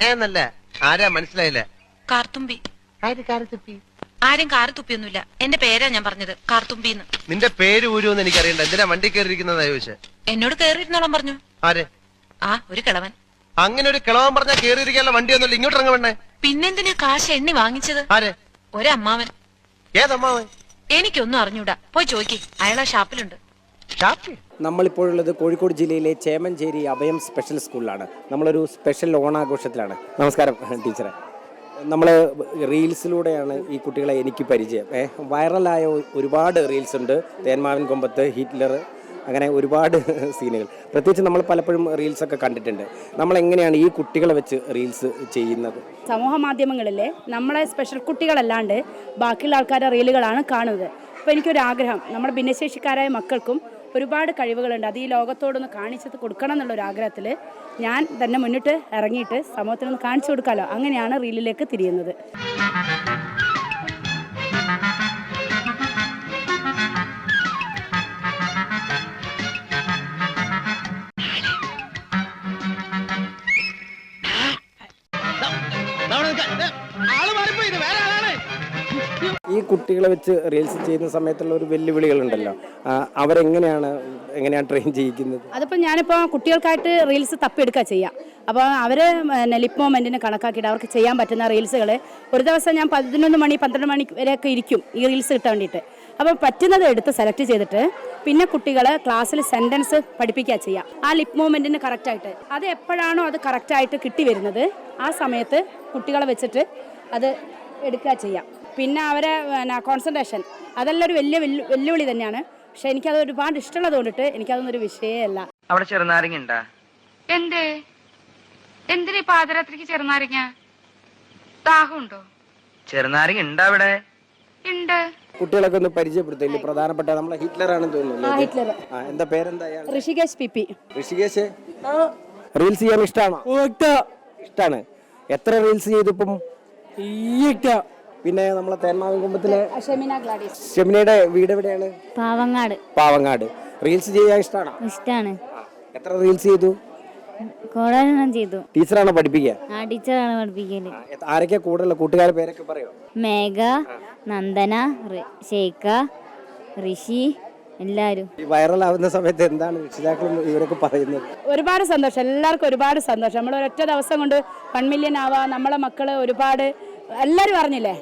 എന്നല്ല ആരാ മനസ്സിലായില്ല. കാർത്തുമ്പി. ആരും കാറ് തുപ്പിയൊന്നുമില്ല. എന്റെ പേരാ ഞാൻ പറഞ്ഞത്, കാർത്തുമ്പിന്ന്. നിന്റെ പേര് ഊരുമെന്ന് എനിക്കറിയണ്ട. എന്തിനാ വണ്ടി കയറിയിരിക്കുന്നതാ ചോദിച്ചേ? എന്നോട് കേറിയിരുന്നോളം പറഞ്ഞു. ആരെ? ഒരു കിളവൻ. അങ്ങനെ ഒരു കിളവൻ പറഞ്ഞാ കേറിയിരിക്കാനുള്ള വണ്ടിയൊന്നുമില്ല. ഇങ്ങോട്ട് ഇറങ്ങ വേണ്ടേ? പിന്നെന്തിനാ കാശ് എണ്ണി വാങ്ങിച്ചത്? ആരെ? ഒരമ്മാവൻ. ഏതമ്മാവൻ? എനിക്കൊന്നും അറിഞ്ഞൂടാ, പോയി ചോദിക്ക്. അയാളാ ഷാപ്പിലുണ്ട്. നമ്മളിപ്പോഴുള്ളത് കോഴിക്കോട് ജില്ലയിലെ ചേമഞ്ചേരി അഭയം സ്പെഷ്യൽ സ്കൂളിലാണ്. നമ്മളൊരു സ്പെഷ്യൽ ഓണാഘോഷത്തിലാണ്. നമസ്കാരം ടീച്ചറെ. നമ്മൾ റീൽസിലൂടെയാണ് ഈ കുട്ടികളെ എനിക്ക് പരിചയം. വൈറലായ ഒരുപാട് റീൽസ് ഉണ്ട്. തേന്മാവിൻ കൊമ്പത്ത്, ഹിറ്റ്ലർ, അങ്ങനെ ഒരുപാട് സീനുകൾ. പ്രത്യേകിച്ച് നമ്മൾ പലപ്പോഴും റീൽസൊക്കെ കണ്ടിട്ടുണ്ട്. നമ്മളെങ്ങനെയാണ് ഈ കുട്ടികളെ വെച്ച് റീൽസ് ചെയ്യുന്നത്? സമൂഹ മാധ്യമങ്ങളിലെ നമ്മളെ സ്പെഷ്യൽ കുട്ടികളല്ലാണ്ട് ബാക്കിയുള്ള ആൾക്കാരുടെ റീലുകളാണ് കാണുന്നത്. അപ്പോൾ എനിക്കൊരാഗ്രഹം, നമ്മുടെ ഭിന്നശേഷിക്കാരായ മക്കൾക്കും ഒരുപാട് കഴിവുകളുണ്ട്. അത് ഈ ലോകത്തോടൊന്ന് കാണിച്ചത് കൊടുക്കണം എന്നുള്ളൊരാഗ്രഹത്തിൽ ഞാൻ തന്നെ മുന്നിട്ട് ഇറങ്ങിയിട്ട് സമൂഹത്തിനൊന്ന് കാണിച്ചു കൊടുക്കാമല്ലോ, അങ്ങനെയാണ് റീലിലേക്ക് തിരിയുന്നത്. ഈ കുട്ടികളെ വെച്ച് റീൽസ് ചെയ്യുന്ന സമയത്തുള്ള ഒരു വെല്ലുവിളികളുണ്ടല്ലോ, എങ്ങനെയാണ് ട്രെയിൻ ചെയ്യിക്കുന്നത്? അതിപ്പോൾ ഞാനിപ്പോൾ കുട്ടികൾക്കായിട്ട് റീൽസ് തപ്പിയെടുക്കുക ചെയ്യാം. അപ്പോൾ അവർ ലിപ് മൂവ്മെൻറ്റിന് കണക്കാക്കിയിട്ട് അവർക്ക് ചെയ്യാൻ പറ്റുന്ന റീൽസുകൾ ഒരു ദിവസം ഞാൻ 11 മണി 12 മണി വരെയൊക്കെ ഇരിക്കും ഈ റീൽസ് കിട്ടാൻ വേണ്ടിയിട്ട്. അപ്പോൾ പറ്റുന്നത് എടുത്ത് സെലക്ട് ചെയ്തിട്ട് പിന്നെ കുട്ടികളെ ക്ലാസ്സിൽ സെൻറ്റൻസ് പഠിപ്പിക്കുക ചെയ്യാം. ആ ലിപ് മൂവ്മെൻറ്റിന് കറക്റ്റായിട്ട് അത് എപ്പോഴാണോ അത് കറക്റ്റായിട്ട് കിട്ടി വരുന്നത് ആ സമയത്ത് കുട്ടികളെ വെച്ചിട്ട് അത് എടുക്കുക ചെയ്യാം. പിന്നെ അവരെ കോൺസെൻട്രേഷൻ അതെല്ലാം ഒരു വലിയ വെല്ലുവിളി തന്നെയാണ്. പക്ഷെ എനിക്കത് ഒരുപാട് ഇഷ്ടമുള്ളത് കൊണ്ടിട്ട് എനിക്കതൊന്നൊരു വിഷയമല്ല. അവിടെ ചെറുനാരങ്ങ ഉണ്ടാ? എന്തിനാ പാദരാത്രിക്ക് ചെറുനാരങ്ങ? ദാഹമുണ്ടോ? ചെറുനാരങ്ങ ഉണ്ടാ അവിടെ? ഉണ്ട്. കുട്ടികളൊക്കെ ഒന്ന് പരിചയപ്പെടുത്തില്ല. പ്രധാനപ്പെട്ട നമ്മളെ ഹിറ്റ്ലർ ആണെന്ന് തോന്നുന്നു. ഹിറ്റ്ലർ. എന്താ പേരെന്താ? ഋഷികേശ് പിപി. ഋഷികേശ്, റീൽസ് ചെയ്യാൻ ഇഷ്ടമാണോ? ഇഷ്ടമാണ്. എത്ര റീൽസ് ചെയ്തിപ്പം? പിന്നെ നമ്മളെ തേന്മാവിൻ കുമ്പത്തിലെ ഷെമിനയുടെ വീട് എവിടെയാണ്? പാവങ്ങാട്. റീൽസ് ചെയ്യാൻ ഇഷ്ടമാണോ? ഇഷ്ടമാണ്. എത്ര റീൽസ് ചെയ്തു? ചെയ്തു. ടീച്ചറാണോ പഠിപ്പിക്കുക? ടീച്ചറാണ് പഠിപ്പിക്കല്. ആരൊക്കെ കൂടുതലുള്ള കൂട്ടുകാരുടെ പേരൊക്കെ പറയോ? മേഘ, നന്ദന, ഷേഖ, ഋഷി, എല്ലാവരും. ഈ വൈറലാവുന്ന സമയത്ത് എന്താണ് രക്ഷിതാക്കളും ഇവരൊക്കെ പറയുന്നത്? ഒരുപാട് സന്തോഷം, എല്ലാവർക്കും ഒരുപാട് സന്തോഷം. നമ്മൾ ഒരൊറ്റ ദിവസം കൊണ്ട് 1 മില്യൺ ആവാ. നമ്മളെ മക്കള് ഒരുപാട് എല്ലാവരും അറിഞ്ഞില്ലേ,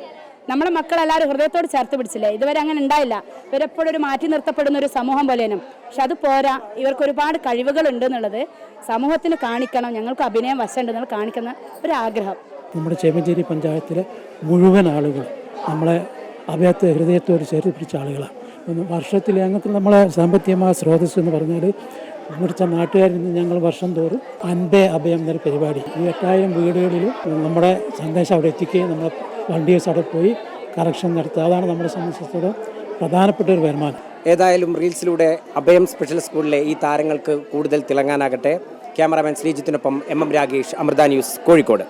നമ്മളെ മക്കളെല്ലാവരും ഹൃദയത്തോട് ചേർത്ത് പിടിച്ചില്ലേ. ഇതുവരെ അങ്ങനെ ഉണ്ടായില്ല. ഇവരെപ്പോഴും ഒരു മാറ്റി നിർത്തപ്പെടുന്ന ഒരു സമൂഹം പോലെയും. പക്ഷെ അത് പോരാ, ഇവർക്ക് ഒരുപാട് കഴിവുകളുണ്ട് എന്നുള്ളത് സമൂഹത്തിന് കാണിക്കണം. ഞങ്ങൾക്ക് അഭിനയം വശമുണ്ടെന്നുള്ള കാണിക്കുന്ന ഒരാഗ്രഹം. നമ്മുടെ ചേമഞ്ചേരി പഞ്ചായത്തിലെ മുഴുവൻ ആളുകൾ നമ്മളെ അഭയത്തെ ഹൃദയത്തോട് ചേർത്ത് പിടിച്ച ആളുകളാണ്. വർഷത്തിലെ അങ്ങനത്തെ നമ്മളെ സാമ്പത്തികമായ സ്രോതസ് എന്ന് പറഞ്ഞാൽ ഇവിടുത്തെ നാട്ടുകാരിൽ നിന്ന് ഞങ്ങൾ വർഷം തോറും 50 അഭയം എന്നൊരു പരിപാടി ഈ 8000 വീടുകളിലും നമ്മുടെ സന്ദേശം അവിടെ എത്തിക്കുകയും നമ്മളെ വണ്ടിയേഴ്സ് അവിടെ പോയി കറക്ഷൻ നടത്തുക. അതാണ് നമ്മളെ സംബന്ധിച്ചിടത്തോളം പ്രധാനപ്പെട്ട ഒരു വരുമാനം. ഏതായാലും റീൽസിലൂടെ അഭയം സ്പെഷ്യൽ സ്കൂളിലെ ഈ താരങ്ങൾക്ക് കൂടുതൽ തിളങ്ങാനാകട്ടെ. ക്യാമറാമാൻ ശ്രീജിത്തിനൊപ്പം MM രാഗേഷ്, അമൃത ന്യൂസ്, കോഴിക്കോട്.